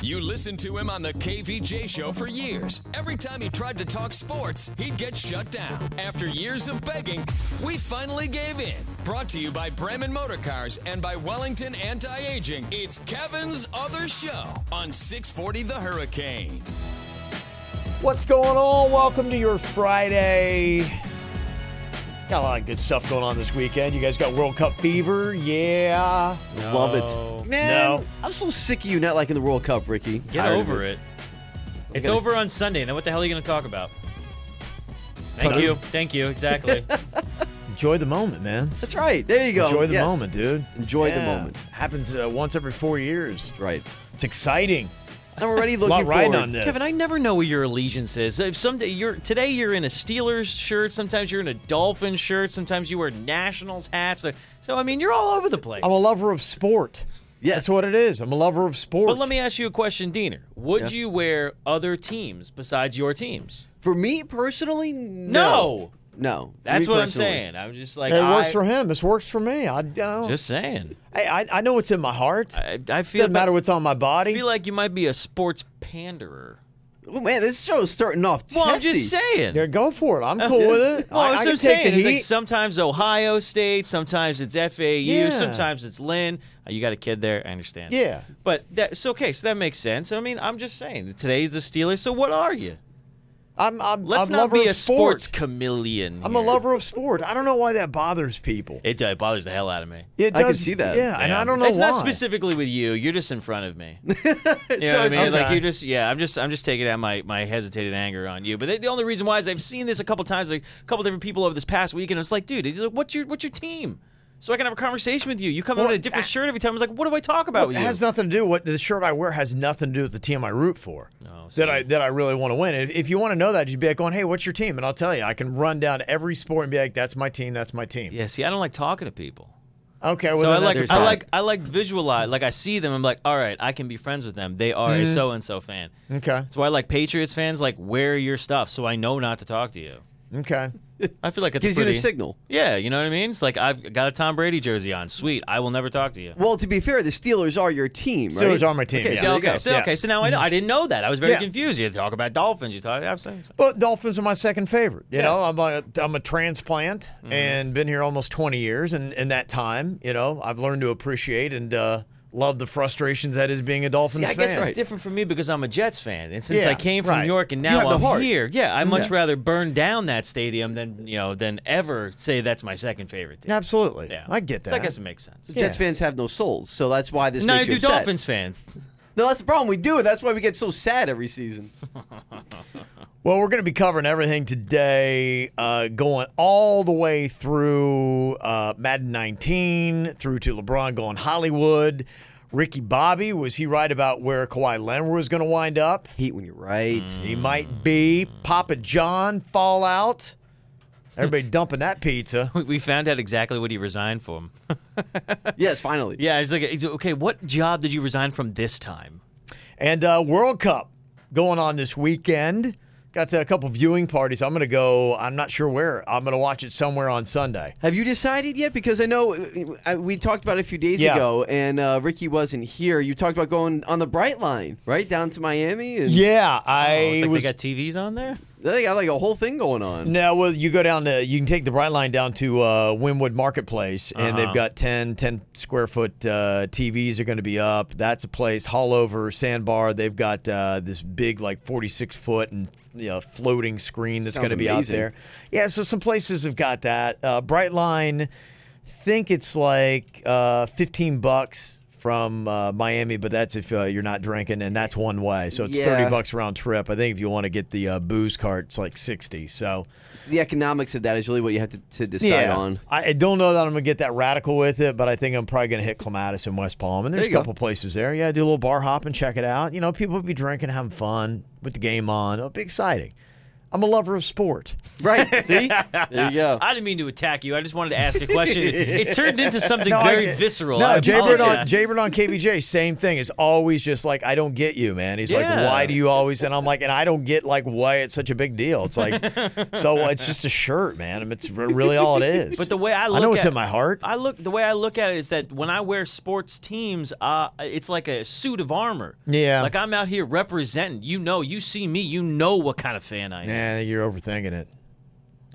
You listened to him on the KVJ show for years. Every time he tried to talk sports, he'd get shut down. After years of begging, we finally gave in. Brought to you by Bremen Motor Cars and by Wellington Anti-Aging. It's Kevin's Other Show on 640 The Hurricane. What's going on? Welcome to your Friday. Got a lot of good stuff going on this weekend. You guys got World Cup fever? Yeah. Love it. Man, I'm so sick of you not liking the World Cup, Ricky. Get over it. It's over on Sunday. Now what the hell are you going to talk about? Thank you. Thank you. Exactly. Enjoy the moment, man. That's right. There you go. Enjoy the moment, dude. Enjoy the moment. Happens once every 4 years. That's right. It's exciting. I'm already looking forward. On this. Kevin, I never know what your allegiance is. If today you're in a Steelers shirt, sometimes you're in a Dolphins shirt, sometimes you wear Nationals hats. So I mean, you're all over the place. I'm a lover of sport. Yeah. That's what it is. I'm a lover of sport. But let me ask you a question, Diener. Would you wear other teams besides your teams? For me personally, no. No. That's what I'm saying. I'm just like, it works for him. This works for me. I don't. Just saying. Hey, I know what's in my heart. I feel doesn't matter what's on my body. I feel like you might be a sports panderer. Oh, man, this show is starting off testy. Well, I'm just saying. Yeah, go for it. I'm cool with it. Well, I can take the heat. It's like sometimes Ohio State, sometimes it's FAU, sometimes it's Lynn. You got a kid there, I understand. Yeah. But that's okay, so that makes sense. I mean, I'm just saying, today's the Steelers, so what are you? Let's not be a sports chameleon. I'm a lover of sport. I don't know why that bothers people. It bothers the hell out of me. It does, I can see that. Yeah, and I don't know it's why. It's not specifically with you. You're just in front of me. You know what I mean? Like you just, I'm just taking out my hesitated anger on you. But the only reason why is I've seen this a couple times, like a couple different people over this past week, and it's like, dude, what's your team? So I can have a conversation with you. You come in with a different shirt every time. I was like, what do I talk about with you? It has nothing to do. What the shirt I wear has nothing to do with the team I root for. No, that I really want to win. If you want to know that, you'd be like going, hey, what's your team? And I'll tell you. I can run down every sport and be like, that's my team. That's my team. Yeah. See, I don't like talking to people. Okay. Well, so then I like visualize. Like I see them. I'm like, all right, I can be friends with them. They are a so and so fan. Okay. That's why I like Patriots fans. Like wear your stuff, so I know not to talk to you. Okay. I feel like it's gives you the signal. Yeah, you know what I mean? It's like I've got a Tom Brady jersey on. Sweet. I will never talk to you. Well, to be fair, the Steelers are your team, right? Steelers are my team. Okay, yeah. Okay, so now I know. I didn't know that. I was very confused. You talk about Dolphins. You talk. Well, Dolphins are my second favorite. You know, I'm a transplant and been here almost 20 years, and in that time, you know, I've learned to appreciate and love the frustrations that is being a Dolphins fan. I guess it's different for me because I'm a Jets fan, and since I came from New York and You now have the heart. I'm here, I'd much rather burn down that stadium than ever say that's my second favorite team. Absolutely, Yeah, I get that. So I guess it makes sense. Jets fans have no souls, so that's why this No, makes you I do upset. Dolphins fans. No, that's the problem. We do it. That's why we get so sad every season. Well, we're going to be covering everything today, going all the way through Madden 19, through to LeBron going Hollywood. Ricky Bobby, was he right about where Kawhi Leonard was going to wind up? Hate when you're right. He might be. Papa John fallout. Everybody dumping that pizza. We found out exactly what he resigned from. Yes, finally. Yeah, he's like, okay, what job did you resign from this time? And World Cup going on this weekend. Got a couple viewing parties. I'm going to go, I'm not sure where. I'm going to watch it somewhere on Sunday. Have you decided yet? Because I know we talked about it a few days ago, and Ricky wasn't here. You talked about going on the Bright Line, right, down to Miami? And Yeah, They got TVs on there? They got like a whole thing going on. No, well, you go down to, you can take the Bright Line down to Wynwood Marketplace, and they've got 10 square foot TVs are going to be up. That's a place. Hallover Sandbar, they've got this big, like 46-foot and floating screen that's going to be out there. Yeah, so some places have got that. Bright Line, think it's like $15 from Miami, but that's if you're not drinking, and that's one way. So it's $30 round trip. I think if you want to get the booze cart, it's like $60. So the economics of that is really what you have to decide on. I don't know that I'm going to get that radical with it, but I think I'm probably going to hit Clematis in West Palm. And there's a couple places there. Yeah, do a little bar hop and check it out. You know, people will be drinking, having fun with the game on. It'll be exciting. I'm a lover of sport. Right. See? There you go. I didn't mean to attack you. I just wanted to ask a question. It turned into something No, very visceral. No, I Jaybird apologize. on KVJ, same thing. Is always just like, I don't get you, man. He's like, Yeah. why do you always? And I'm like, and I don't get like why it's such a big deal. It's like, so it's just a shirt, man. I mean, it's really all it is. But the way I look know it's at in my heart. the way I look at it is that when I wear sports teams, it's like a suit of armor. Yeah. Like I'm out here representing. You see me, you know what kind of fan I am. Yeah, you're overthinking it.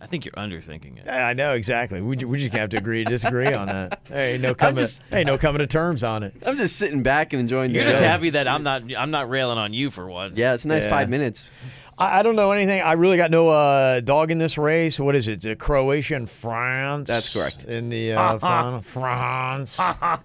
I think you're underthinking it. I know exactly. We just have to agree to disagree on that. There ain't no coming to terms on it. I'm just sitting back and enjoying the You're show. just happy that I'm not railing on you for once. Yeah, it's a nice Yeah. 5 minutes. I don't know anything. I really got no dog in this race. What is it? Croatia and France. That's correct. In the final. France.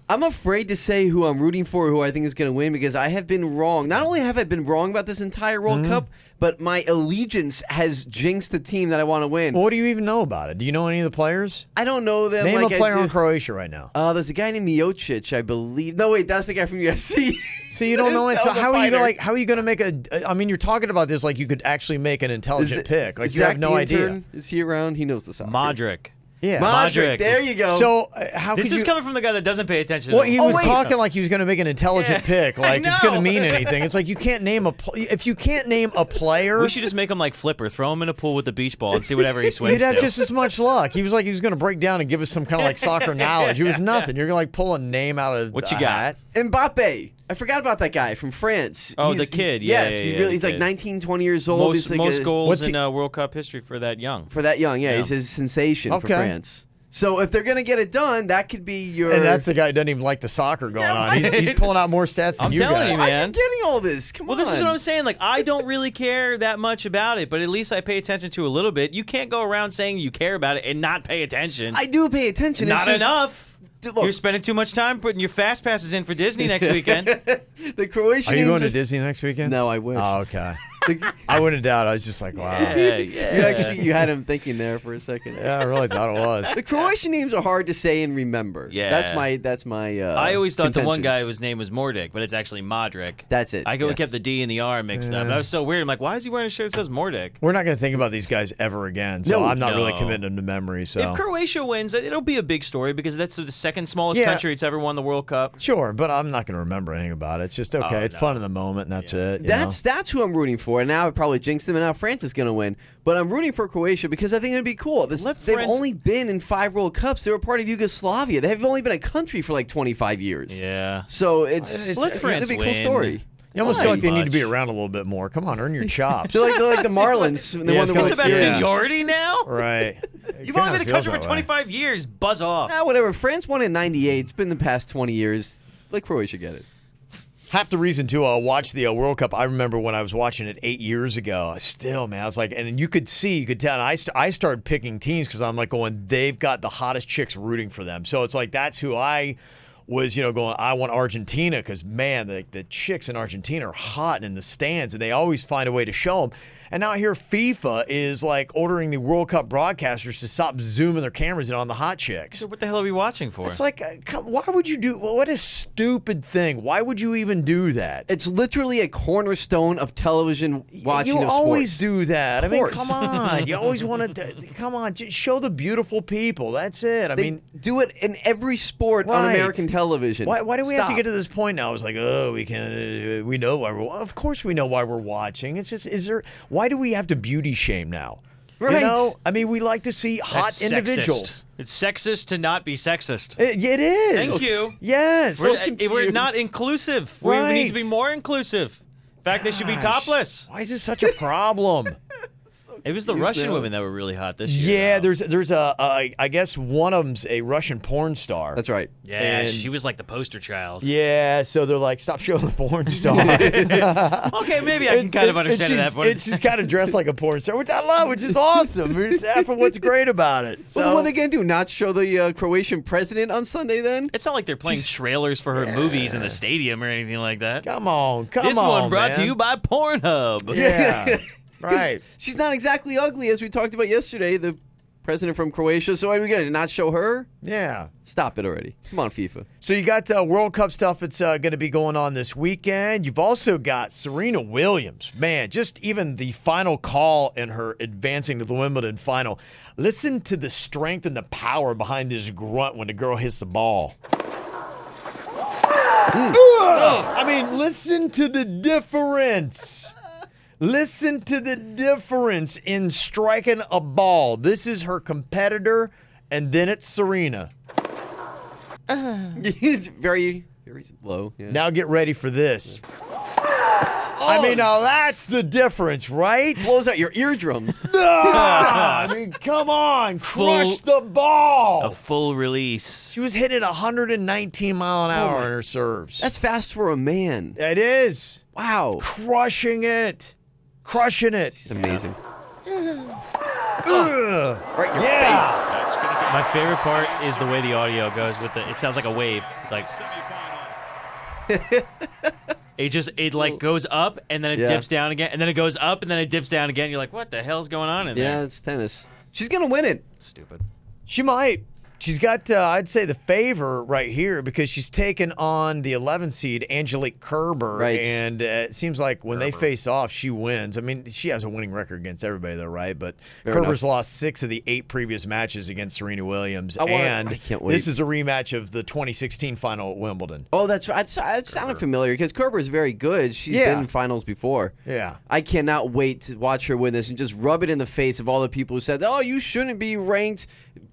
I'm afraid to say who I'm rooting for, who I think is going to win, because I have been wrong. Not only have I been wrong about this entire World Cup, but my allegiance has jinxed the team that I want to win. Well, what do you even know about it? Do you know any of the players? I don't know them. Name like a player I do. on Croatia right now. There's a guy named Miocic, I believe. No, wait, that's the guy from UFC. See, you don't know it. That So was a how are you fighter. how are you going to make a? I mean, you're talking about this like you could actually make an intelligent pick. Like you have no idea. Is he around? He knows the soccer. Modric. Yeah. Modric. There you go. So how This could is you? coming from the guy that doesn't pay attention. Well, to he them. was wait. talking like he was going to make an intelligent pick, like it's going to mean anything. It's like you can't name if you can't name a player. We should just make him like Flipper, throw him in a pool with the beach ball, and see whatever he swims You'd have to. just as much luck. He was like he was going to break down and give us some kind of like soccer knowledge. It was nothing. You're going to like pull a name out of What you a got? hat. Mbappe. I forgot about that guy from France. Oh, He's- the kid. Yes, Yeah, he's yeah, really. the He's like kid. 19, 20 years old. most He's like most goals What's in he- World Cup history for that young. for that young. Yeah, Yeah. he's a sensation for Okay. France. So if they're gonna get it done, that could be your. And that's the guy who doesn't even like the soccer going on. right. He's pulling out more stats than I'm you telling got. you, Why are man. you getting all this? Come Well, on. this is what I'm saying. Like, I don't really care that much about it, but at least I pay attention to a little bit. You can't go around saying you care about it and not pay attention. I do pay attention. Not it's just, enough. Look, You're spending too much time putting your fast passes in for Disney next weekend. the Croatian. Are you going names to Disney next weekend? No, I wish. Oh, okay. The- I wouldn't doubt. I was just like, wow. Yeah, you had him thinking there for a second. Yeah, I really thought it was. The Croatian names are hard to say and remember. Yeah. That's my. I always thought the one contention. guy whose name was Mordic, but it's actually Modric. That's it. I yes. kept the D and the R mixed up. That was so weird. I'm like, why is he wearing a shirt that says Mordic? We're not going to think about these guys ever again, so No. I'm not really No. committing them to memory. So If Croatia wins, it'll be a big story because that's the second smallest Yeah. country that's ever won the World Cup. sure, but I'm not going to remember anything about it. It's just okay. Oh, it's no. fun in the moment, and that's it. you That's who I'm rooting for. And now I probably jinxed them, and now France is going to win. But I'm rooting for Croatia because I think it'd be cool. They've France- only been in 5 World Cups. They were part of Yugoslavia. They've only been a country for like 25 years. Yeah. So it's Let France it'd be a cool win. story. You almost feel like they need to much. be around a little bit more. Come on, earn your chops. They're like the Marlins. When they Yeah, won it's the kinda World It's about Yeah. Series. seniority now? right. You've only been a country for 25 years. Buzz off. Nah, whatever. France won in '98. It's been the past 20 years. Let Croatia get it. Half the reason to watch the World Cup, I remember when I was watching it 8 years ago. I was like, and you could tell. And I started picking teams because I'm like going, they've got the hottest chicks rooting for them. So it's like that's who I was, going. I want Argentina because man, the chicks in Argentina are hot and in the stands, and they always find a way to show them. And now I hear FIFA is like ordering the World Cup broadcasters to stop zooming their cameras in on the hot chicks. So what the hell are we watching for? It's like, why would you do? What a stupid thing! Why would you even do that? It's literally a cornerstone of television watching You of always sports. do that. Of I mean, course. come on. You always want to. Come on, just show the beautiful people. That's it. I They mean, do it in every sport on Right. American television. why do we have to Stop. get to this point now? It's like, oh, we can. We know why we're. Of course, we know why we're watching. It's just, why do we have to beauty shame now? Right. You know, I mean, we like to see hot That's individuals. Sexist. It's sexist to not be sexist. It is. Thank you. Yes. We're not confused. inclusive. We need to be Right. more inclusive. In fact, they should be Gosh, topless. Why is this such a problem? It was the confused Russian now. women that were really hot this year. Yeah, though. there's I guess one of them's a Russian porn star. That's right. Yeah, and- she was like the poster child. Yeah, so they're like, stop showing the porn star. Okay, maybe I can kind of understand it's that. just, But it's just kind of dressed like a porn star, which I love, which is awesome. I mean, it's half of what's great about it. So, Well, then what are they going to do? Not show the Croatian president on Sunday then? it's not like they're playing trailers for her movies in the stadium or anything like that. come on, This on, one brought man. to you by Pornhub. Yeah, 'Cause right. She's not exactly ugly, as we talked about yesterday. The president from Croatia. So are we gonna not show her? Yeah. Stop it already. Come on, FIFA. So you got World Cup stuff that's going to be going on this weekend. You've also got Serena Williams. Man, just even the final call in her advancing to the Wimbledon final. Listen to the strength and the power behind this grunt when the girl hits the ball. I mean, listen to the difference. Listen to the difference in striking a ball. This is her competitor, and then it's Serena. He's very, very low. Yeah. Now get ready for this. I mean, now that's the difference, right? What was that? Your eardrums? I mean, come on. Crush the ball. A full release. She was hitting 119 mile an hour in her serves. That's fast for a man. It is. Wow. Crushing it. Crushing it. It's amazing. Ugh. Right in your Yes. My favorite part is the way the audio goes with it sounds like a wave. It's like it like goes up and then it dips down again and then it goes up and then it dips down again. You're like, what the hell's going on in there? Yeah, it's tennis. She's gonna win it. Stupid. She might. She's got, I'd say, the favor right here because she's taken on the 11 seed, Angelique Kerber. Right. And it seems like when they face off, she wins. I mean, she has a winning record against everybody, though, right? But Kerber's lost 6 of the 8 previous matches against Serena Williams. I can't wait. This is a rematch of the 2016 final at Wimbledon. Oh, that's right. It sounded familiar because Kerber is very good. She's been in finals before. Yeah. I cannot wait to watch her win this and just rub it in the face of all the people who said, oh, you shouldn't be ranked.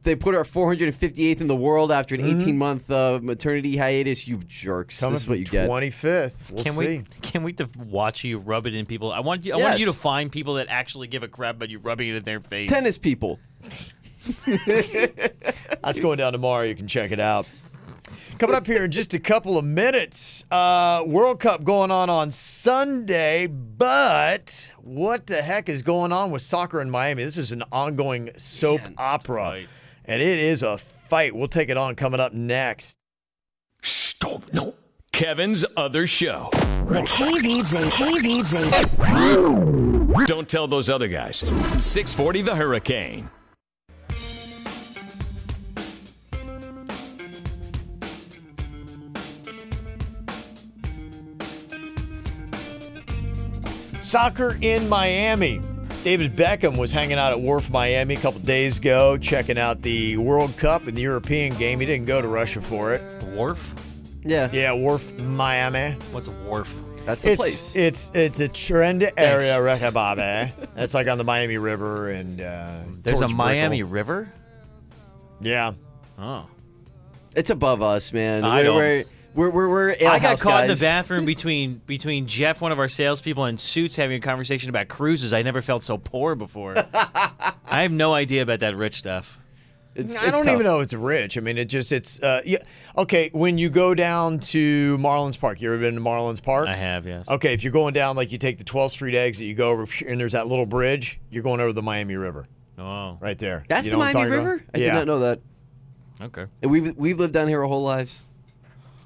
They put her at 458th in the world after an 18-month maternity hiatus. You jerks. Coming this is what you get. 25th. We'll see. Can't wait to watch you rub it in people. I want you to find people that actually give a crap about you rubbing it in their face. Tennis people. That's going down tomorrow. You can check it out. Coming up here in just a couple of minutes, World Cup going on Sunday, but what the heck is going on with soccer in Miami? This is an ongoing soap opera, and it is a fight. We'll take it on coming up next. Stop. No. Kevin's other show. The KVJ. Don't tell those other guys. 640 The Hurricane. Soccer in Miami. David Beckham was hanging out at Wharf Miami a couple days ago, checking out the World Cup and the European game. He didn't go to Russia for it. Wharf? Yeah. Yeah, Wharf Miami. What's Wharf? That's the place. It's a trend area, Rehababe. That's like on the Miami River and there's a towards Miami Brickell. River? Yeah. Oh. It's above us, man. I don't. We're I got caught in the guys. bathroom between Jeff, one of our salespeople, and Suits having a conversation about cruises. I never felt so poor before. I have no idea about that rich stuff. I don't even know it's rich. I mean, it's yeah. Okay, when you go down to Marlins Park, you ever been to Marlins Park? I have, yes. Okay, if you're going down, like you take the 12th Street exit, you go over, and there's that little bridge, you're going over the Miami River. Oh. Right there. That's You the know what I'm Miami talking River? about? I did not know that. Okay. And we've lived down here our whole lives.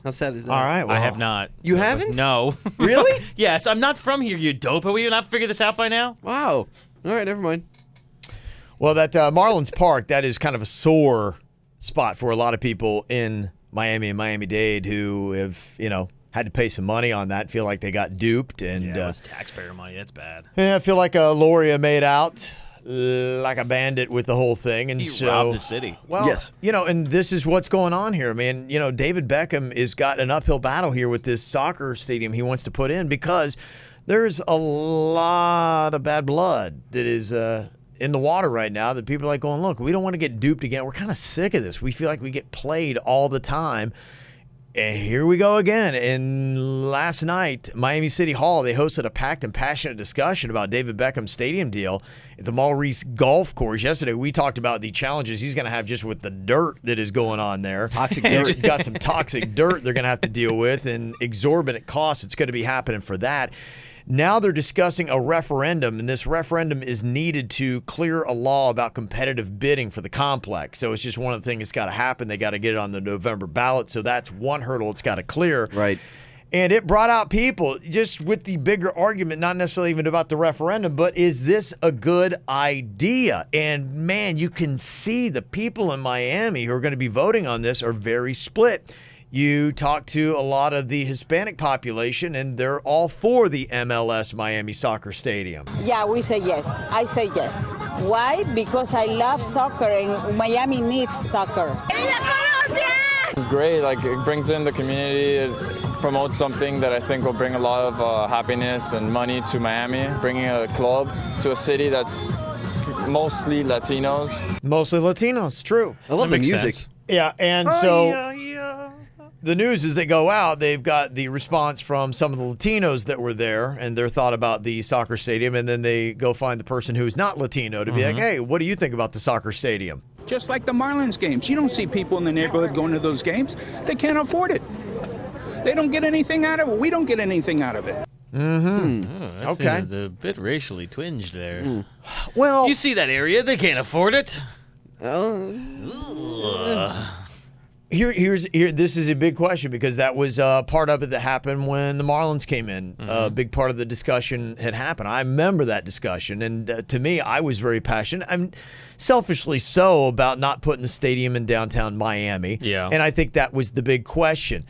How sad is that? All right, well, I have not. You haven't? No. Really? Yes, I'm not from here, you dope. Have we not figured this out by now? Wow. All right, never mind. Well, that Marlins Park, that is kind of a sore spot for a lot of people in Miami and Miami-Dade who have, had to pay some money on that, feel like they got duped. And Yeah, it was taxpayer money. That's bad. I feel like Loria made out like a bandit with the whole thing. And He robbed the city. Well, Yes. and this is what's going on here. I mean, David Beckham has got an uphill battle here with this soccer stadium he wants to put in because there's a lot of bad blood that is in the water right now that people are like going, look, we don't want to get duped again. We're kind of sick of this. We feel like we get played all the time. And here we go again. And last night, Miami City Hall, they hosted a packed and passionate discussion about David Beckham's stadium deal at the Maurice Golf Course. Yesterday, we talked about the challenges he's going to have just with the dirt that is going on there. Toxic dirt. Got some toxic dirt they're going to have to deal with and exorbitant costs. It's going to be happening for that. Now they're discussing a referendum, and this referendum is needed to clear a law about competitive bidding for the complex. So it's just one of the things that's got to happen. They got to get it on the November ballot. So that's one hurdle it's got to clear. Right. And it brought out people just with the bigger argument, not necessarily even about the referendum, but is this a good idea? And man, you can see the people in Miami who are going to be voting on this are very split. You talk to a lot of the Hispanic population, and they're all for the MLS Miami Soccer Stadium. Yeah, we say yes. I say yes. Why? Because I love soccer, and Miami needs soccer. It's great. Like, it brings in the community. It promotes something that I think will bring a lot of happiness and money to Miami, bringing a club to a city that's mostly Latinos. Mostly Latinos, true. I love the makes music. sense. Yeah, and so the news as they go out, they've got the response from some of the Latinos that were there and their thought about the soccer stadium, and then they go find the person who's not Latino to be like, hey, what do you think about the soccer stadium? Just like the Marlins games. You don't see people in the neighborhood going to those games. They can't afford it. They don't get anything out of it. We don't get anything out of it. Okay. A bit racially twinged there. Well, You see that area? They can't afford it. This is a big question because that was part of it that happened when the Marlins came in. A big part of the discussion had happened. I remember that discussion, and to me, I was very passionate. I'm selfishly so about not putting the stadium in downtown Miami. Yeah. And I think that was the big question.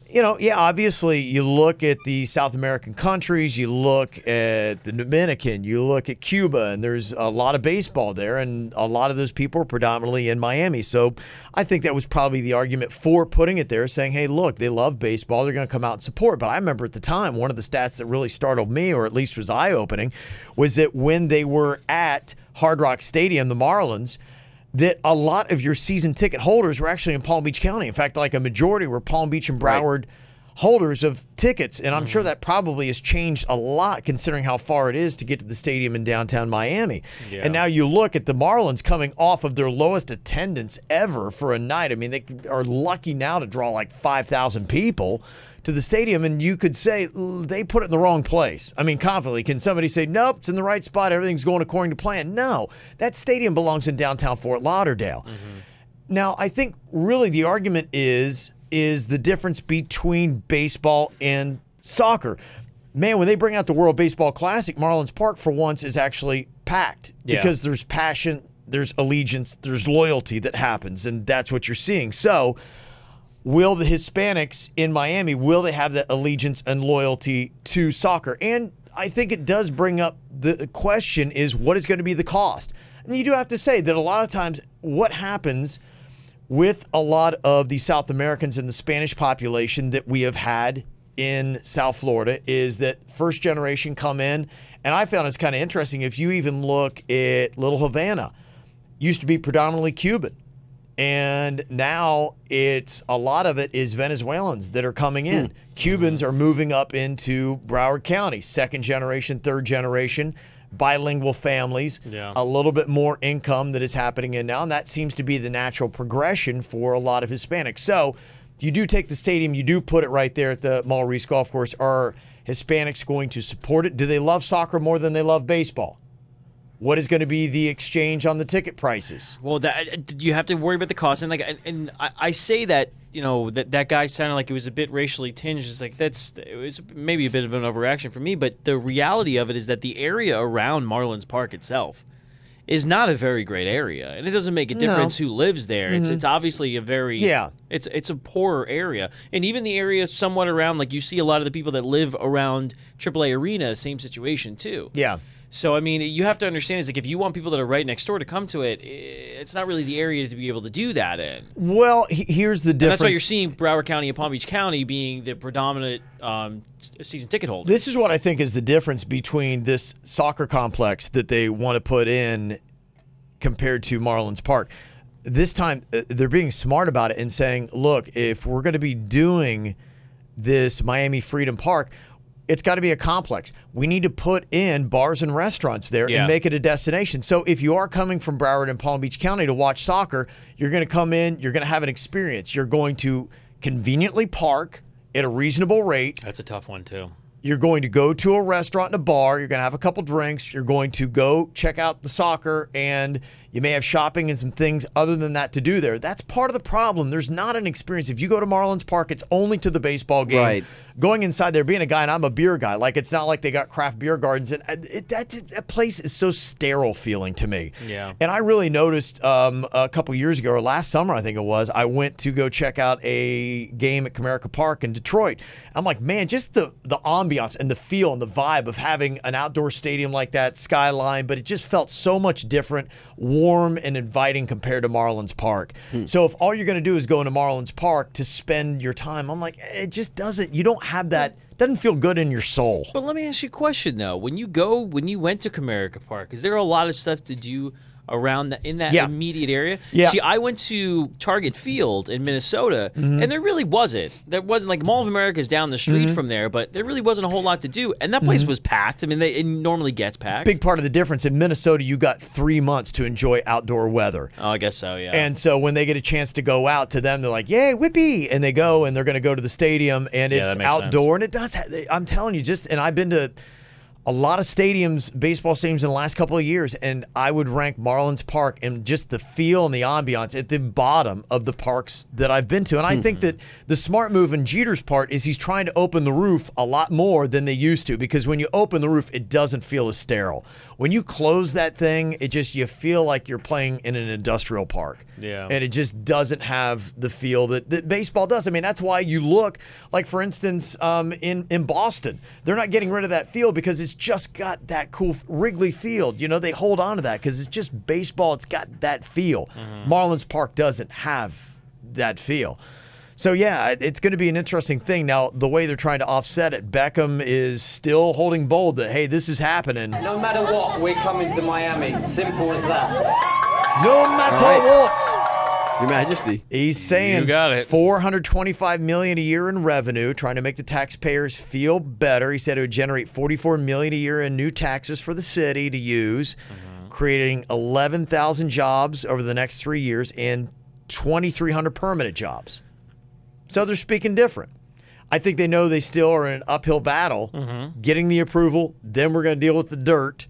You know, yeah, obviously you look at the South American countries, you look at the Dominican, you look at Cuba, and there's a lot of baseball there, and a lot of those people are predominantly in Miami. So I think that was probably the argument for putting it there, saying, hey, look, they love baseball, they're going to come out and support. But I remember at the time, one of the stats that really startled me, or at least was eye-opening, was that when they were at Hard Rock Stadium, the Marlins, that a lot of your season ticket holders were actually in Palm Beach County. In fact, like a majority were Palm Beach and Broward holders of tickets. And I'm sure that probably has changed a lot considering how far it is to get to the stadium in downtown Miami. Yeah. And now you look at the Marlins coming off of their lowest attendance ever for a night. I mean, they are lucky now to draw like 5,000 people to the stadium, and you could say they put it in the wrong place. I mean, confidently, can somebody say, nope, it's in the right spot, everything's going according to plan? No, that stadium belongs in downtown Fort Lauderdale. Now, I think really the argument is the difference between baseball and soccer. Man, when they bring out the World Baseball Classic, Marlins Park, for once, is actually packed because there's passion, there's allegiance, there's loyalty that happens, and that's what you're seeing. So will the Hispanics in Miami, will they have that allegiance and loyalty to soccer? And I think it does bring up the question is, what is going to be the cost? And you do have to say that a lot of times what happens with a lot of the South Americans and the Spanish population that we have had in South Florida is that first generation come in, and I found it's kind of interesting. If you even look at Little Havana, used to be predominantly Cuban. And now it's a lot of it is Venezuelans that are coming in. Cubans are moving up into Broward County, second generation, third generation, bilingual families, a little bit more income that is happening in now. And that seems to be the natural progression for a lot of Hispanics. So you do take the stadium, you do put it right there at the Maurice Golf Course. Are Hispanics going to support it? Do they love soccer more than they love baseball? What is going to be the exchange on the ticket prices? Well, that you have to worry about the cost, and I say that, you know, that guy sounded like it was a bit racially tinged. It's like it was maybe a bit of an overreaction for me, but the reality of it is that the area around Marlins Park itself is not a very great area, and it doesn't make a difference who lives there. It's obviously a very it's a poorer area, and even the area somewhat around, like you see a lot of the people that live around AAA Arena, same situation too. Yeah. So, I mean, you have to understand, is like if you want people that are right next door to come to it, it's not really the area to be able to do that in. Well, here's the difference. And that's why you're seeing Broward County and Palm Beach County being the predominant season ticket holders. This is what I think is the difference between this soccer complex that they want to put in compared to Marlins Park. This time, they're being smart about it and saying, look, if we're going to be doing this Miami Freedom Park, it's got to be a complex. We need to put in bars and restaurants there and make it a destination. So if you are coming from Broward and Palm Beach County to watch soccer, you're going to come in, you're going to have an experience. You're going to conveniently park at a reasonable rate. That's a tough one, too. You're going to go to a restaurant and a bar. You're going to have a couple drinks. You're going to go check out the soccer, and you may have shopping and some things other than that to do there. That's part of the problem. There's not an experience. If you go to Marlins Park, it's only to the baseball game. going inside there, being a guy, and I'm a beer guy, like it's not like they got craft beer gardens, and that place is so sterile feeling to me. Yeah. And I really noticed a couple years ago, or last summer I think it was, I went to go check out a game at Comerica Park in Detroit. I'm like, man, just the ambiance and the feel and the vibe of having an outdoor stadium like that, skyline, but it just felt so much different, warm and inviting compared to Marlins Park. So if all you're going to do is go into Marlins Park to spend your time, I'm like, it just doesn't, you don't have that, doesn't feel good in your soul. But let me ask you a question, though. When you went to Comerica Park, is there a lot of stuff to do around in that immediate area? Yeah. See, I went to Target Field in Minnesota, and there really wasn't. There wasn't, like, Mall of America is down the street from there, but there really wasn't a whole lot to do. And that place was packed. I mean, it normally gets packed. Big part of the difference in Minnesota, you got 3 months to enjoy outdoor weather. Oh, I guess so, yeah. And so when they get a chance to go out, to them, they're like, yay, whippy. And they go, and they're going to go to the stadium, and it's outdoor. And it does, I'm telling you, and I've been to a lot of stadiums, baseball stadiums in the last couple of years, and I would rank Marlins Park and just the feel and the ambiance at the bottom of the parks that I've been to. And I think that the smart move in Jeter's part is he's trying to open the roof a lot more than they used to, because when you open the roof, it doesn't feel as sterile. When you close that thing, you feel like you're playing in an industrial park. Yeah. And it just doesn't have the feel that baseball does. I mean, that's why you look, like, for instance, in Boston, they're not getting rid of that field because it's just got that cool Wrigley Field. You know, they hold on to that because it's just baseball. It's got that feel. Marlins Park doesn't have that feel. So, yeah, it's going to be an interesting thing. Now, the way they're trying to offset it, Beckham is still holding bold that, hey, this is happening. No matter what, we're coming to Miami. Simple as that. No matter what. Your Majesty. He's saying You got it. $425 million a year in revenue, trying to make the taxpayers feel better. He said it would generate $44 million a year in new taxes for the city to use, creating 11,000 jobs over the next 3 years and 2,300 permanent jobs. So they're speaking different. I think they know they still are in an uphill battle, getting the approval. Then we're going to deal with the dirt.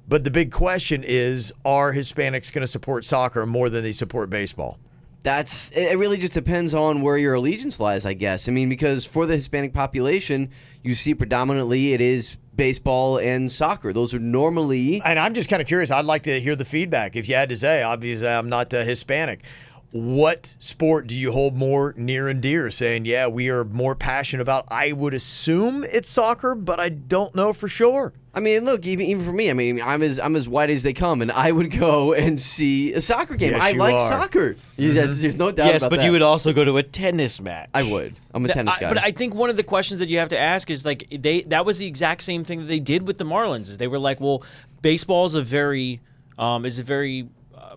But the big question is, are Hispanics going to support soccer more than they support baseball? It really just depends on where your allegiance lies, I guess. I mean, because for the Hispanic population, you see predominantly it is baseball and soccer. Those are normally... And I'm just kind of curious. I'd like to hear the feedback. If you had to say, obviously I'm not Hispanic, what sport do you hold more near and dear? Saying, yeah, we are more passionate about. I would assume it's soccer, but I don't know for sure. I mean, look, even for me, I mean, I'm as white as they come, and I would go and see a soccer game. Yes, I you like are. soccer. There's no doubt about that. Yes, but you would also go to a tennis match. I would. I'm a tennis guy. But I think one of the questions that you have to ask is, like, that was the exact same thing that they did with the Marlins. Is they were like, well, baseball is a very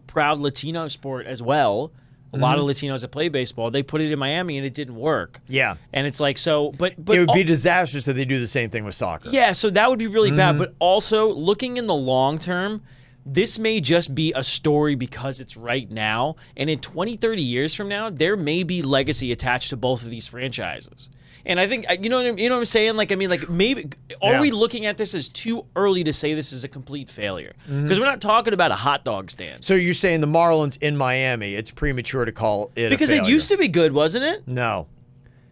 proud Latino sport as well. A lot of Latinos that play baseball, they put it in Miami and it didn't work. Yeah. And it's like, so, but it would be disastrous if they do the same thing with soccer. Yeah, so that would be really bad. But also, looking in the long term, this may just be a story because it's right now. And in 20, 30 years from now, there may be legacy attached to both of these franchises. And I think, you know what I'm saying? Like, I mean, like, maybe, are we looking at this as too early to say this is a complete failure? Because we're not talking about a hot dog stand. So you're saying the Marlins in Miami, it's premature to call it because a failure. it used to be good, wasn't it? No.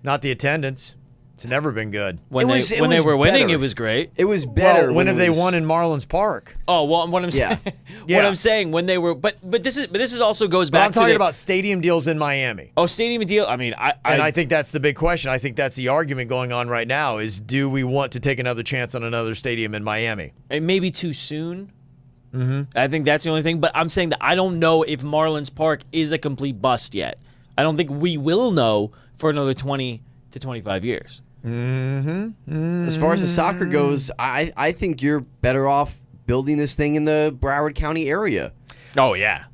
Not the attendance. It's never been good. When they were winning, it was great. It was better. Well, when have they won in Marlins Park? Oh, well, what I'm saying, what I'm saying, when they were, but this is also goes back. I'm talking about stadium deals in Miami. Oh, stadium deal. I mean, I think that's the big question. I think that's the argument going on right now: is do we want to take another chance on another stadium in Miami? It may be too soon. I think that's the only thing. But I'm saying that I don't know if Marlins Park is a complete bust yet. I don't think we will know for another 20 to 25 years. As far as the soccer goes, I think you're better off building this thing in the Broward County area. Oh, yeah.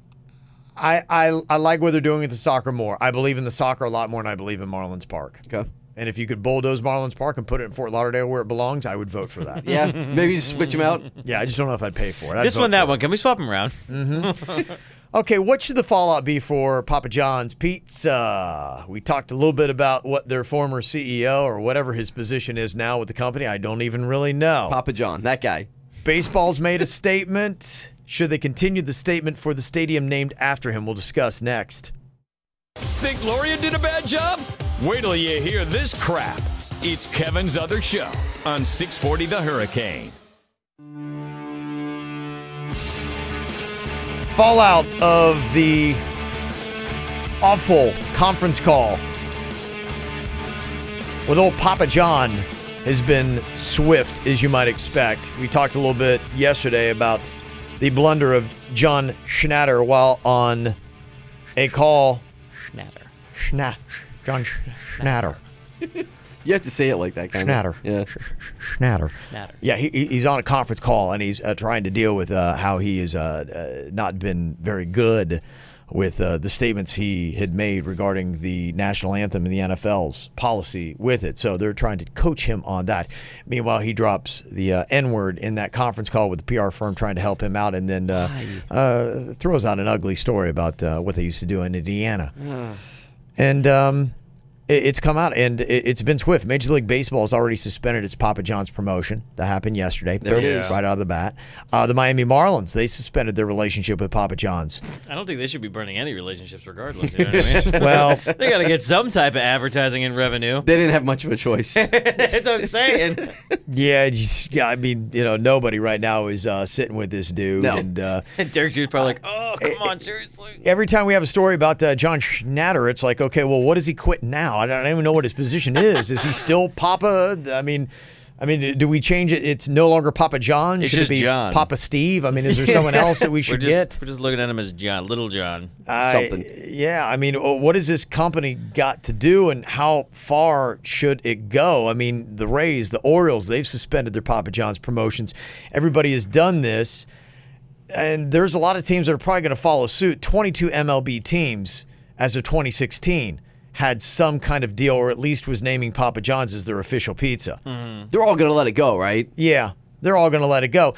I like what they're doing with the soccer more. I believe in the soccer a lot more than I believe in Marlins Park. Okay. And if you could bulldoze Marlins Park and put it in Fort Lauderdale where it belongs, I would vote for that. Yeah, maybe just switch them out. Yeah, I just don't know if I'd pay for it. This one, that one. Can we swap them around? Okay, what should the fallout be for Papa John's Pizza? We talked a little bit about what their former CEO or whatever his position is now with the company. I don't even really know. Papa John, that guy. Baseball's made a statement. Should they continue the statement for the stadium named after him? We'll discuss next. Think Loria did a bad job? Wait till you hear this crap. It's Kevin's Other Show on 640 The Hurricane. Fallout of the awful conference call with old Papa John has been swift, as you might expect. We talked a little bit yesterday about the blunder of John Schnatter while on a call. John Schnatter. You have to say it like that, kind Schnatter. of. Yeah. Schnatter. Yeah, he's on a conference call, and he's trying to deal with how he has not been very good with the statements he had made regarding the national anthem and the NFL's policy with it. So they're trying to coach him on that. Meanwhile, he drops the N-word in that conference call with the PR firm trying to help him out, and then throws out an ugly story about what they used to do in Indiana. And it's come out, and it's been swift. Major League Baseball has already suspended its Papa John's promotion. That happened yesterday. There it is. Right out of the bat. The Miami Marlins, they suspended their relationship with Papa John's. I don't think they should be burning any relationships regardless. You know what I mean? Well, they got to get some type of advertising and revenue. They didn't have much of a choice. That's what I'm saying. yeah, I mean, nobody right now is sitting with this dude. No. And Derek Jew's probably like, oh, come on, seriously. every time we have a story about John Schnatter, it's like, okay, well, what does he quit now? I don't even know what his position is. Is he still Papa? I mean, do we change it? It's no longer Papa John. It's Should just it be John. Papa Steve? I mean, is there someone else that we should get? We're just looking at him as John, Little John. Something. Yeah, I mean, what has this company got to do, and how far should it go? I mean, the Rays, the Orioles, they've suspended their Papa John's promotions. Everybody has done this, and there's a lot of teams that are probably going to follow suit. 22 MLB teams as of 2016 had some kind of deal, or at least was naming Papa John's as their official pizza. They're all going to let it go, right? Yeah, they're all going to let it go.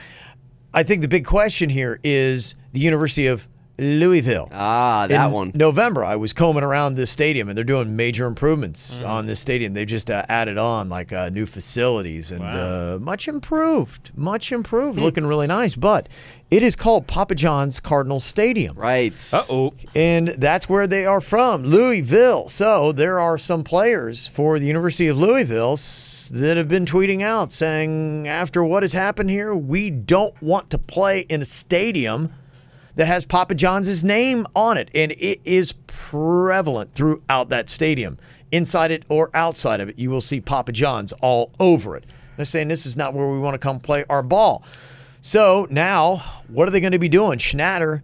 I think the big question here is the University of Louisville. Ah, that In one. November, I was combing around this stadium, and they're doing major improvements on this stadium. They just added on new facilities and much improved, looking really nice. But it is called Papa John's Cardinal Stadium. Right. Uh-oh. And that's where they are from, Louisville. So there are some players for the University of Louisville that have been tweeting out saying, after what has happened here, we don't want to play in a stadium that has Papa John's name on it. And it is prevalent throughout that stadium. Inside it or outside of it, you will see Papa John's all over it. They're saying this is not where we want to come play our ball. So now, what are they going to be doing? Schnatter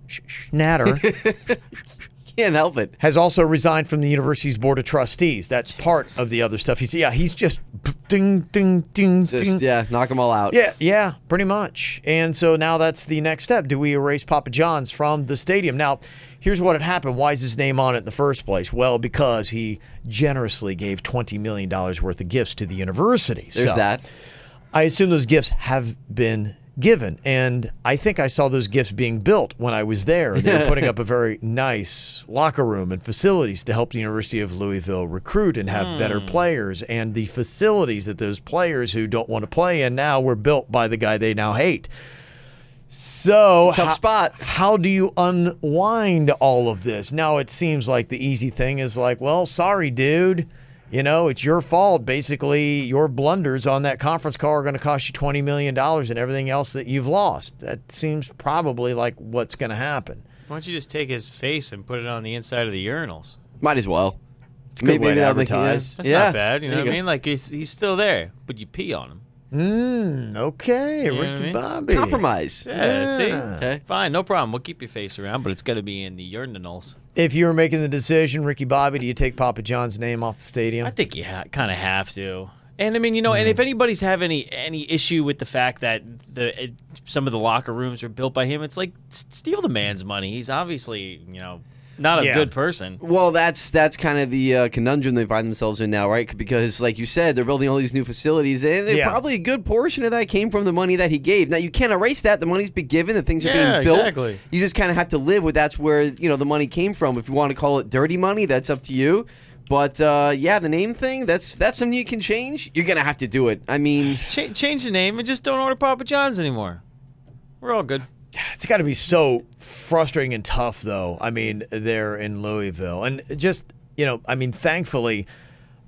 Can't help it. has also resigned from the university's board of trustees. That's part of the other stuff. He's just ding, ding, ding, ding. Just, knock them all out. Yeah, pretty much. And so now that's the next step. Do we erase Papa John's from the stadium? Now, here's what had happened. Why is his name on it in the first place? Well, because he generously gave $20 million worth of gifts to the university. There's that. I assume those gifts have been given, and I think I saw those gifts being built when I was there. They were putting up a very nice locker room and facilities to help the University of Louisville recruit and have better players, and the facilities that those players who don't want to play in now were built by the guy they now hate. So Tough spot. How do you unwind all of this? Now it seems like the easy thing is like, well, sorry, dude. It's your fault. Basically, your blunders on that conference call are going to cost you $20 million and everything else that you've lost. That seems probably like what's going to happen. Why don't you just take his face and put it on the inside of the urinals? Might as well. It's a good way to advertise. That's not bad. You know what I mean? Like, he's still there, but you pee on him. Okay, You know what I Ricky mean? Bobby. Compromise. Yeah, see? Okay. Fine, no problem. We'll keep your face around, but it's got to be in the urinals. If you were making the decision, Ricky Bobby, do you take Papa John's name off the stadium? I think you kind of have to. And I mean, and if anybody's having any issue with the fact that some of the locker rooms are built by him, it's like, steal the man's money. He's obviously, not a good person. Well, that's kind of the conundrum they find themselves in now, right? Because, like you said, they're building all these new facilities, and probably a good portion of that came from the money that he gave. Now, you can't erase that. The money's been given. The things are being built. Exactly. You just kind of have to live with that's where the money came from. If you want to call it dirty money, that's up to you. But, the name thing, that's something you can change. You're going to have to do it. I mean... Change the name and just don't order Papa John's anymore. We're all good. It's got to be so frustrating and tough, though. I mean, there in Louisville. And just, thankfully,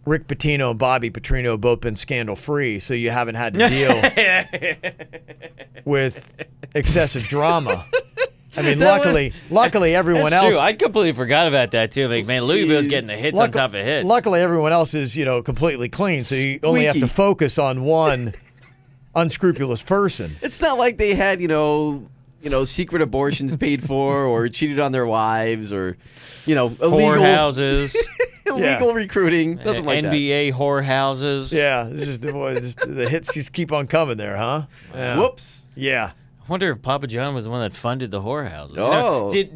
Rick Pitino and Bobby Petrino have both been scandal-free, so you haven't had to deal with excessive drama. I mean, luckily everyone else. True. I completely forgot about that too. Like, man, Louisville's getting the hits on top of hits. Luckily, everyone else is completely clean, so you only have to focus on one unscrupulous person. It's not like they had secret abortions paid for, or cheated on their wives, or illegal whorehouses, illegal recruiting, nothing like that. NBA whorehouses. Yeah, the hits just keep on coming there, huh? Yeah. Whoops. Yeah. I wonder if Papa John was the one that funded the whorehouses. Oh, did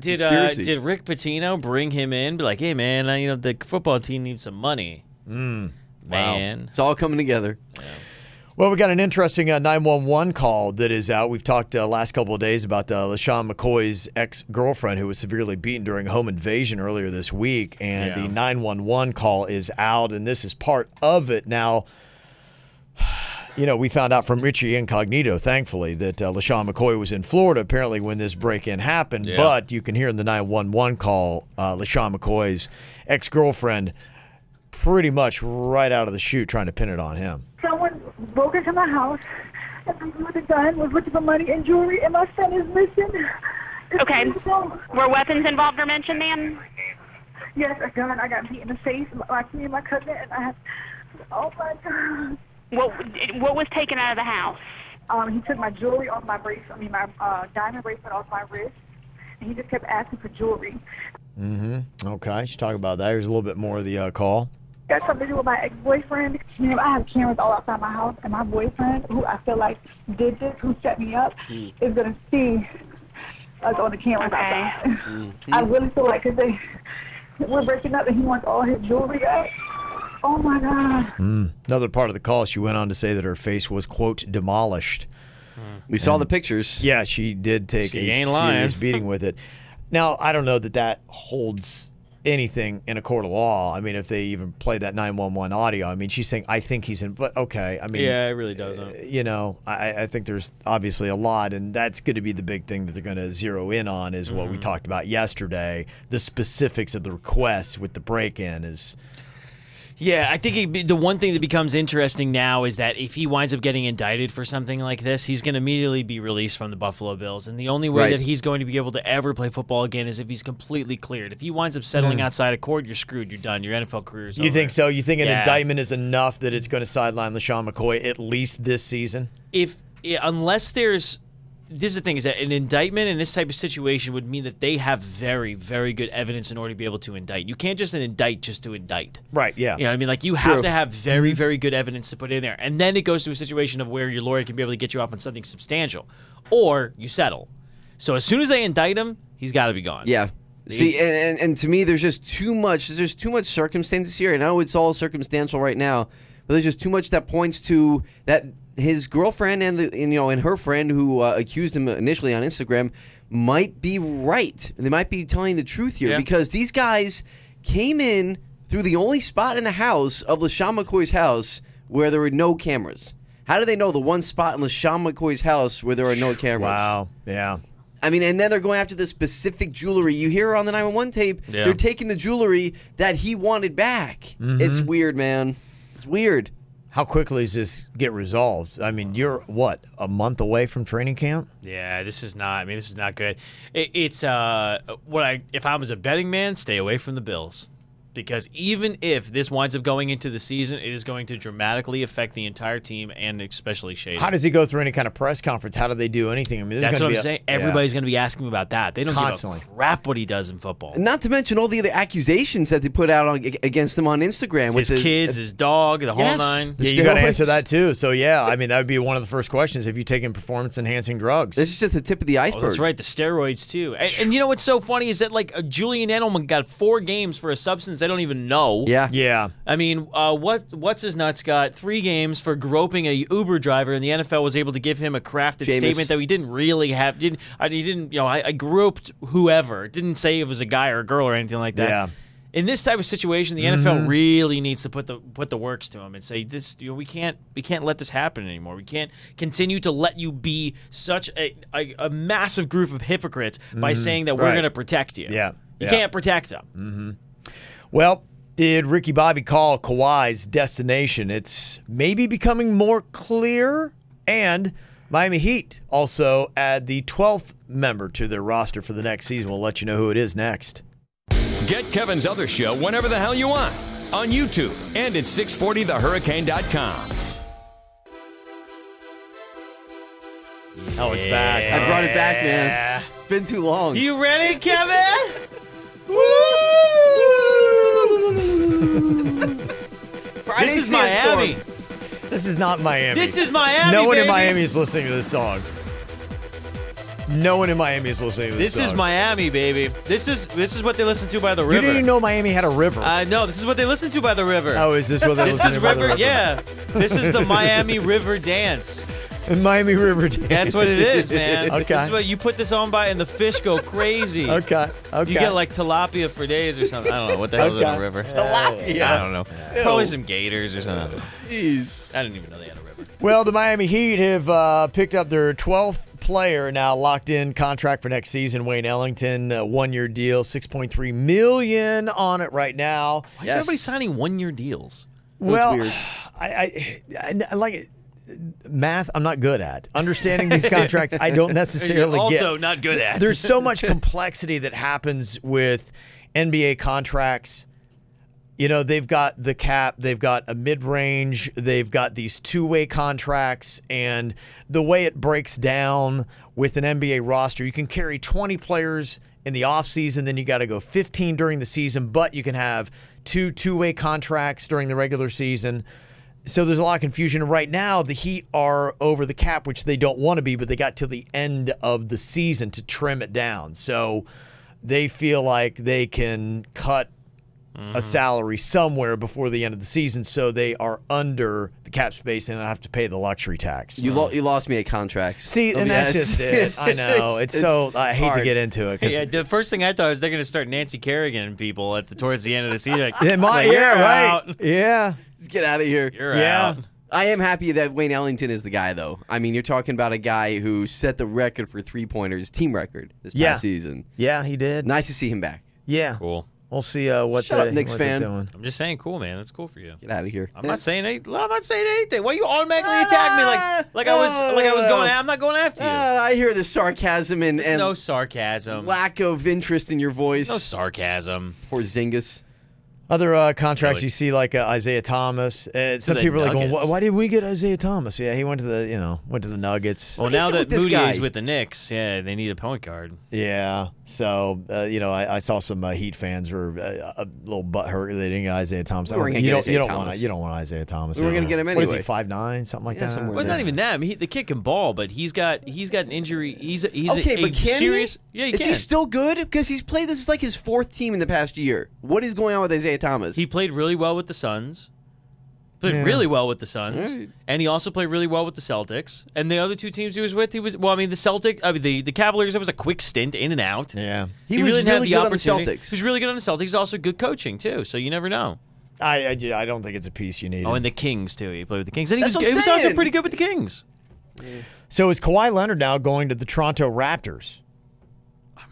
Rick Pitino bring him in? Be like, hey man, the football team needs some money. Man, wow. It's all coming together. Yeah. Well, we got an interesting 911 call that is out. We've talked last couple of days about LaShawn McCoy's ex-girlfriend who was severely beaten during a home invasion earlier this week, and the 911 call is out, and this is part of it. Now, we found out from Richie Incognito, thankfully, that LaShawn McCoy was in Florida apparently when this break-in happened, but you can hear in the 911 call LaShawn McCoy's ex-girlfriend pretty much right out of the chute trying to pin it on him. Someone broke into my house, and with a gun was looking for money and jewelry, and my son is missing. Okay. Were weapons involved or mentioned, ma'am? Yes, a gun. I got beat in the face, like me and my cousin, and I had, oh my God. What was taken out of the house? He took my jewelry off my my diamond bracelet off my wrist, and he just kept asking for jewelry. Okay, let's talk about that. Here's a little bit more of the call. Got something to do with my ex-boyfriend. I have cameras all outside my house, and my boyfriend, who I feel like did this, who set me up, is going to see us on the cameras outside. I really feel like because we're breaking up and he wants all his jewelry back. Oh, my God. Another part of the call, she went on to say that her face was, quote, demolished. We saw the pictures. Yeah, she did take a serious beating with it. Now, I don't know that holds anything in a court of law. I mean, if they even play that 911 audio, I mean, she's saying, I think he's in, but okay. I mean, yeah, it really doesn't. I think there's obviously a lot, and that's going to be the big thing that they're going to zero in on is what we talked about yesterday. The specifics of the request with the break-in is... Yeah, I think the one thing that becomes interesting now is that if he winds up getting indicted for something like this, he's going to immediately be released from the Buffalo Bills. And the only way that he's going to be able to ever play football again is if he's completely cleared. If he winds up settling outside of court, you're screwed. You're done. Your NFL career is over. You think so? You think an indictment is enough that it's going to sideline LaShawn McCoy at least this season? Unless there's... This is the thing, is that an indictment in this type of situation would mean that they have very, very good evidence in order to be able to indict. You can't just indict just to indict. Right, yeah. You know what I mean? Like, you have to have very, very good evidence to put in there. And then it goes to a situation of where your lawyer can be able to get you off on something substantial. Or you settle. So as soon as they indict him, he's got to be gone. Yeah. See, and to me, there's just too much circumstances here. I know it's all circumstantial right now, but there's just too much that points to that his girlfriend and her friend who accused him initially on Instagram might be right. They might be telling the truth here because these guys came in through the only spot in the house of LaShawn McCoy's house where there were no cameras. How do they know the one spot in LaShawn McCoy's house where there are no cameras? Wow, yeah. I mean, and then they're going after the specific jewelry. You hear on the 911 tape, they're taking the jewelry that he wanted back. It's weird, man. It's weird. How quickly does this get resolved? I mean, you're, a month away from training camp? Yeah, this is not good. If I was a betting man, stay away from the Bills. Because even if this winds up going into the season, it is going to dramatically affect the entire team and especially Shady. How does he go through any kind of press conference? How do they do anything? I mean, that's what I'm saying. Everybody's going to be asking him about that. They don't give a crap what he does in football. Not to mention all the other accusations that they put out against him on Instagram. His kids, his dog, the whole nine. Yeah, you got to answer that too. So, yeah, I mean, that would be one of the first questions. Have you taken performance-enhancing drugs? This is just the tip of the iceberg. Oh, that's right, the steroids too. And you know what's so funny is that, like, Julian Edelman got 4 games for a substance they don't even know. Yeah. I mean, what's his nuts got 3 games for groping a Uber driver, and the NFL was able to give him a crafted statement that we didn't really have. I groped whoever. Didn't say it was a guy or a girl or anything like that. Yeah. In this type of situation, the NFL really needs to put the works to him and say this. We can't let this happen anymore. We can't continue to let you be such a massive group of hypocrites by saying that we're going to protect you. Yeah. You can't protect them. Well, Did Ricky Bobby call Kawhi's destination? It's maybe becoming more clear. And Miami Heat also add the 12th member to their roster for the next season. We'll let you know who it is next. Get Kevin's other show whenever the hell you want on YouTube and at 640thehurricane.com. Oh, it's back. I brought it back, man. It's been too long. You ready, Kevin? This is Miami. This is not Miami. This is Miami, No one baby. in Miami is listening to this song. No one in Miami is listening to this song. This is Miami, baby. This is what they listen to by the river. You didn't even know Miami had a river. No, this is what they listen to by the river. Oh, is this what they listen to by the river? Yeah. This is the Miami River Dance. Miami River Dance. That's what it is, man. Okay. This is what you put this on by, and the fish go crazy. Okay. You get like tilapia for days or something. I don't know what the hell's in a river. Tilapia. I don't know. Probably some gators or something. Jeez. I didn't even know they had a river. Well, the Miami Heat have picked up their 12th player now, locked in contract for next season. Wayne Ellington, one-year deal, $6.3 million on it right now. Why is everybody signing one-year deals? Well, weird. I like it. Math, I'm not good at. Understanding these contracts, I don't necessarily You're get. also not good at. There's so much complexity that happens with NBA contracts. You know, they've got the cap, they've got a mid-range, they've got these two-way contracts, and the way it breaks down with an NBA roster, you can carry 20 players in the offseason, then you got to go 15 during the season, but you can have two-way contracts during the regular season. So there's a lot of confusion. Right now, the Heat are over the cap, which they don't want to be, but they got till the end of the season to trim it down. So they feel like they can cut a salary somewhere before the end of the season, so they are under the cap space and have to pay the luxury tax. You lost me at contracts. See, and that's just it. I know. It's so I hate hard. to get into it. Yeah, the first thing I thought was they're going to start Nancy Kerrigan people towards the end of the season. Like, It might, you're yeah, right. out. Yeah. Just get out of here. You're Yeah. out. I am happy that Wayne Ellington is the guy, though. I mean, you're talking about a guy who set the record for three-pointers, team record, this past season. Yeah, he did. Nice to see him back. Yeah. Cool. We'll see what Shut up, Knicks what fan. they're doing. I'm just saying, cool, man. That's cool for you. Get out of here. I'm not saying anything. Why you automatically attack me like I was going? I'm not going after you. I hear the sarcasm and There's no sarcasm. lack of interest in your voice. No sarcasm. Poor Zingas. Other contracts Really? you see, like Isaiah Thomas. Some the people are like, going, Nuggets. why did we get Isaiah Thomas? Yeah, he went to the Nuggets. Well, What is now it that with this Moody guy? is with the Knicks, yeah, they need a point guard. Yeah. So, I saw some Heat fans were a little butthurt they didn't get Isaiah Thomas. We weren't gonna get Isaiah you Thomas. don't want Isaiah Thomas. We were gonna get him What is he, anyway. 5'9", something like that? somewhere Well, it's not even that. I mean, the kid can ball, but he's got an injury. He's Okay, a but can serious. he? Yeah, he is can. he still good? Because he's played. This is like his fourth team in the past year. What is going on with Isaiah Thomas? He played really well with the Suns. Played Yeah. really well with the Suns, Right. and he also played really well with the Celtics. And the other two teams he was with, the Cavaliers. It was a quick stint in and out. Yeah. He was really didn't have really the good on the opportunity. Celtics. He was really good on the Celtics. He's also good coaching too, so you never know. I don't think it's a piece you need. Oh, and the Kings too. He played with the Kings, and he That's was what I'm also saying. pretty good with the Kings. So is Kawhi Leonard now going to the Toronto Raptors?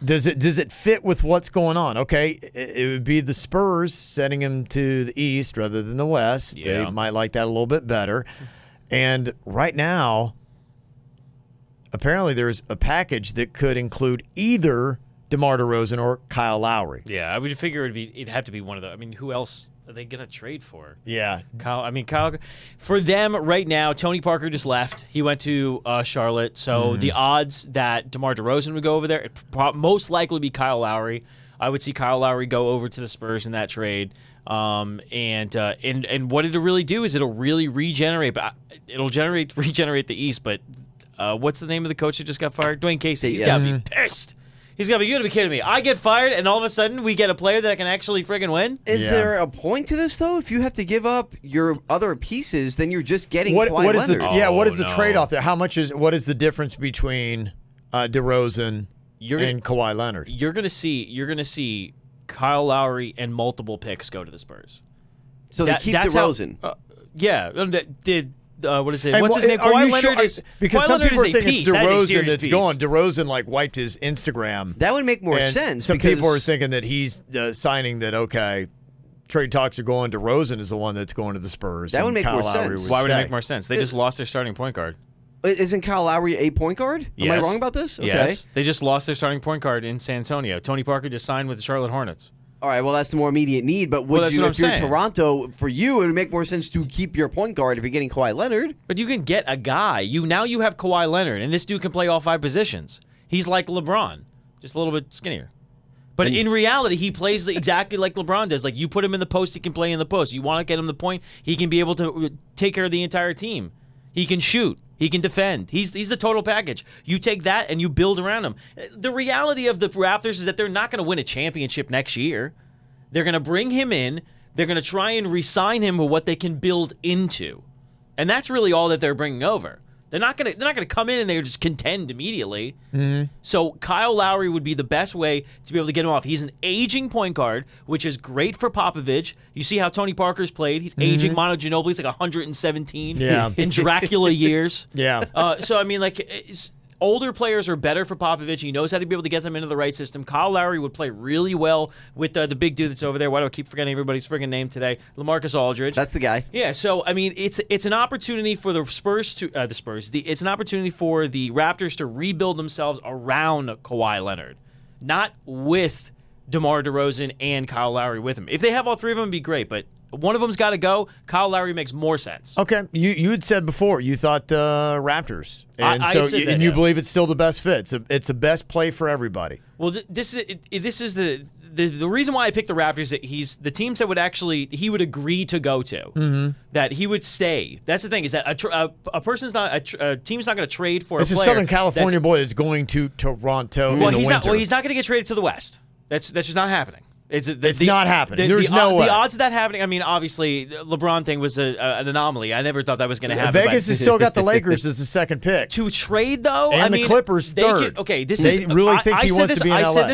Does it fit with what's going on? Okay, it would be the Spurs sending him to the East rather than the West. Yeah. They might like that a little bit better. And right now, apparently there's a package that could include either DeMar DeRozan or Kyle Lowry. Yeah, I would figure it'd have to be one of the. I mean, who else are they gonna trade for? Yeah. Kyle. For them right now, Tony Parker just left. He went to Charlotte. So the odds that DeMar DeRozan would go over there, it'd most likely be Kyle Lowry. I would see Kyle Lowry go over to the Spurs in that trade. And what it'll really do is it'll really regenerate. But it'll regenerate the East. But what's the name of the coach that just got fired? Dwayne Casey. He's got to be pissed. He's got to be. You got to be kidding me. I get fired, and all of a sudden we get a player that can actually friggin' win. Is there a point to this though? If you have to give up your other pieces, then you're just getting What Kawhi is the Leonard. what is the no. trade-off there? What is the difference between DeRozan and Kawhi Leonard? You're gonna see Kyle Lowry and multiple picks go to the Spurs. So they keep that's DeRozan. Yeah. What is it? And What's his name? are Kawhi you Leonard sure? is Because Kawhi some Leonard people are is a thinking piece. it's That is a DeRozan serious that's piece. gone. DeRozan wiped his Instagram. That would make more and sense. Some because people are thinking that he's signing that. Okay, trade talks are going, DeRozan is the one that's going to the Spurs. That would make Kyle more Lowry sense. Why would it stay. make more sense? They just lost their starting point guard. Isn't Kyle Lowry a point guard? Yes. Am I wrong about this? Okay. Yes. They just lost their starting point guard in San Antonio. Tony Parker just signed with the Charlotte Hornets. All right, well, that's the more immediate need. But Well, that's what I'm if you're saying. Toronto, for you, it would make more sense to keep your point guard if you're getting Kawhi Leonard. But you can get a guy. Now you have Kawhi Leonard, and this dude can play all 5 positions. He's like LeBron, just a little bit skinnier. But in reality, he plays exactly like LeBron does. Like, you put him in the post, he can play in the post. You want to get him the point, he can be able to take care of the entire team. He can shoot. He can defend. He's the total package. You take that and you build around him. The reality of the Raptors is that they're not going to win a championship next year. They're going to bring him in. They're going to try and re-sign him with what they can build into. And that's really all that they're bringing over. They're not going to come in and they're just contend immediately. So Kyle Lowry would be the best way to be able to get him off. He's an aging point guard, which is great for Popovich. You see how Tony Parker's played. He's aging. Manu Ginobili's like 117 in Dracula years. So, I mean, like, older players are better for Popovich. He knows how to be able to get them into the right system. Kyle Lowry would play really well with the big dude that's over there. Why do I keep forgetting everybody's friggin' name today? LaMarcus Aldridge. That's the guy. Yeah, so, I mean, it's an opportunity for the Spurs to it's an opportunity for the Raptors to rebuild themselves around Kawhi Leonard, not with DeMar DeRozan and Kyle Lowry with him. If they have all 3 of them, it'd be great, but one of them's got to go. Kyle Lowry makes more sense. Okay, you had said before you thought Raptors, and I so said that, you yeah. believe it's still the best fit. It's the best play for everybody. Well, this is the reason why I picked the Raptors. That he's the teams that he would agree to go to, that he would stay. That's the thing, is that a person's not a team's not going to trade for It's a a player. Southern California boy that's going to Toronto in the winter. He's not going to get traded to the West. That's just not happening. It's not happening. There's no way. The odds of that happening, I mean, obviously, the LeBron thing was an anomaly. I never thought that was going to happen. Vegas has still got the Lakers as the second pick. To trade, though? And the Clippers third. They really think he wants to be in LA. I said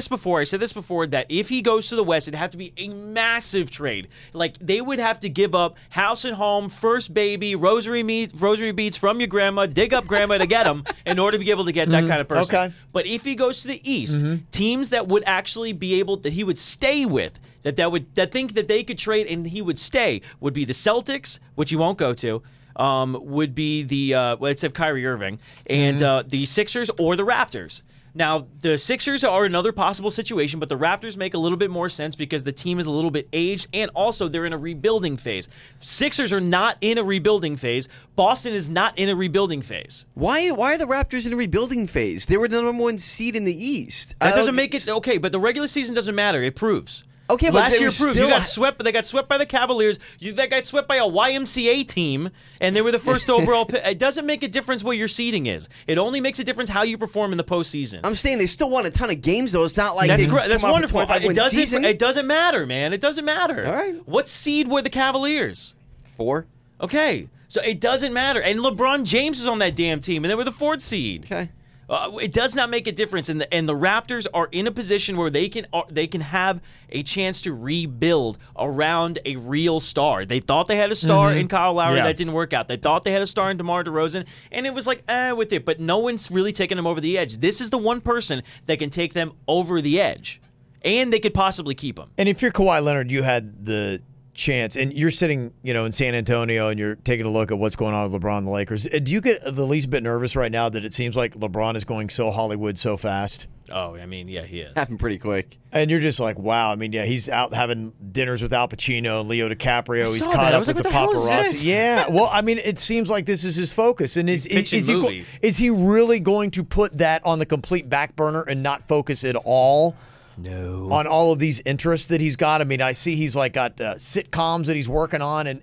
this before, that if he goes to the West, it'd have to be a massive trade. Like, they would have to give up house and home, first baby, rosary beads from your grandma, dig up grandma to get him in order to be able to get that kind of person. Okay. But if he goes to the East, teams that would actually be able, that he would stay with, that think that they could trade and he would stay, would be the Celtics, which he won't go to, would be the let's have Kyrie Irving, and the Sixers or the Raptors. Now, the Sixers are another possible situation, but the Raptors make a little bit more sense because the team is a little bit aged, and also they're in a rebuilding phase. Sixers are not in a rebuilding phase. Boston is not in a rebuilding phase. Why are the Raptors in a rebuilding phase? They were the number 1 seed in the East. That doesn't make it okay, but the regular season doesn't matter. It proves. Okay, but last year proved you got swept. They got swept by the Cavaliers. They got swept by a YMCA team, and they were the first overall pick. It doesn't make a difference what your seeding is. It only makes a difference how you perform in the postseason. I'm saying they still won a ton of games, though. It's not like that's great. That's wonderful. It doesn't matter, man. It doesn't matter. All right. What seed were the Cavaliers? 4. Okay, so it doesn't matter. And LeBron James was on that damn team, and they were the 4th seed. Okay. It does not make a difference, and the Raptors are in a position where they can have a chance to rebuild around a real star. They thought they had a star in Kyle Lowry. That didn't work out. They thought they had a star in DeMar DeRozan, and it was like, with it. But no one's really taking them over the edge. This is the one person that can take them over the edge, and they could possibly keep them. And if you're Kawhi Leonard, you had the chance, and you're sitting, in San Antonio, and you're taking a look at what's going on with LeBron and the Lakers. Do you get the least bit nervous right now that it seems like LeBron is going so Hollywood so fast? Oh, I mean, yeah, he is. Happened pretty quick. And you're just like, wow. I mean, yeah, he's out having dinners with Al Pacino and Leo DiCaprio. He's caught up with the paparazzi. Yeah, well, I mean, it seems like this is his focus. And is he really going to put that on the complete back burner and not focus at all? No. On all of these interests that he's got. I mean, I see he's like got sitcoms that he's working on, and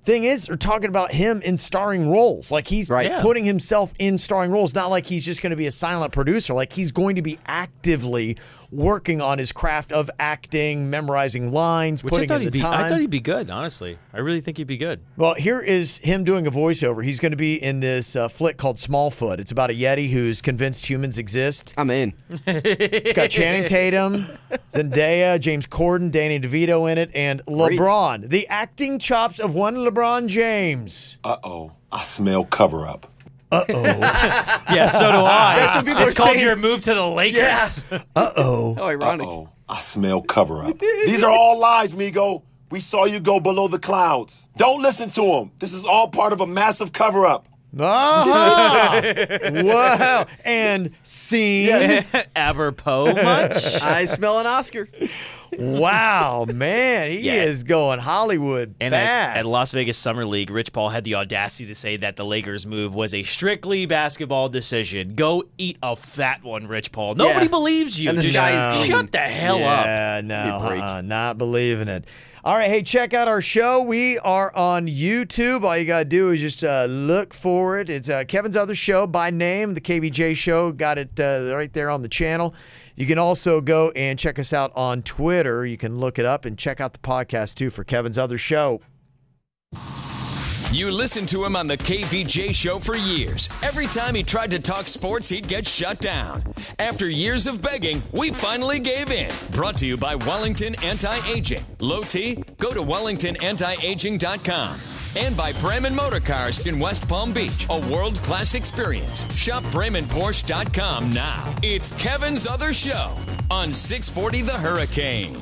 thing is, they're talking about him in starring roles. Like he's putting himself in starring roles. Not like he's just going to be a silent producer. Like he's going to be actively working on his craft of acting, memorizing lines, putting in the time. I thought he'd be good, honestly. I really think he'd be good. Well, here is him doing a voiceover. He's going to be in this flick called Smallfoot. It's about a Yeti who's convinced humans exist. I'm in. It's got Channing Tatum, Zendaya, James Corden, Danny DeVito in it, and LeBron. Great. The acting chops of one LeBron James. Uh-oh. I smell cover-up. Uh-oh. Yeah, so do I. That's what people it's called your move to the Lakers. Yeah. Uh-oh. How ironic. Uh-oh. I smell cover-up. These are all lies, Migo. We saw you go below the clouds. Don't listen to him. This is all part of a massive cover-up. Wow. And scene. Apropos much? I smell an Oscar. Wow, man. He is going Hollywood and fast. At Las Vegas Summer League, Rich Paul had the audacity to say that the Lakers' move was a strictly basketball decision. Go eat a fat one, Rich Paul. Nobody believes you. And the sky is green. Shut the hell up. Yeah, no, not believing it. All right, hey, check out our show. We are on YouTube. All you got to do is just look for it. It's Kevin's Other Show by name, The KVJ Show. Got it right there on the channel. You can also go and check us out on Twitter. You can look it up and check out the podcast, too, for Kevin's Other Show. You listened to him on the KVJ Show for years. Every time he tried to talk sports, he'd get shut down. After years of begging, we finally gave in. Brought to you by Wellington Anti-Aging. Low T? Go to WellingtonAntiAging.com. And by Bremen Motor Cars in West Palm Beach. A world-class experience. Shop BremenPorsche.com now. It's Kevin's Other Show on 640 The Hurricane.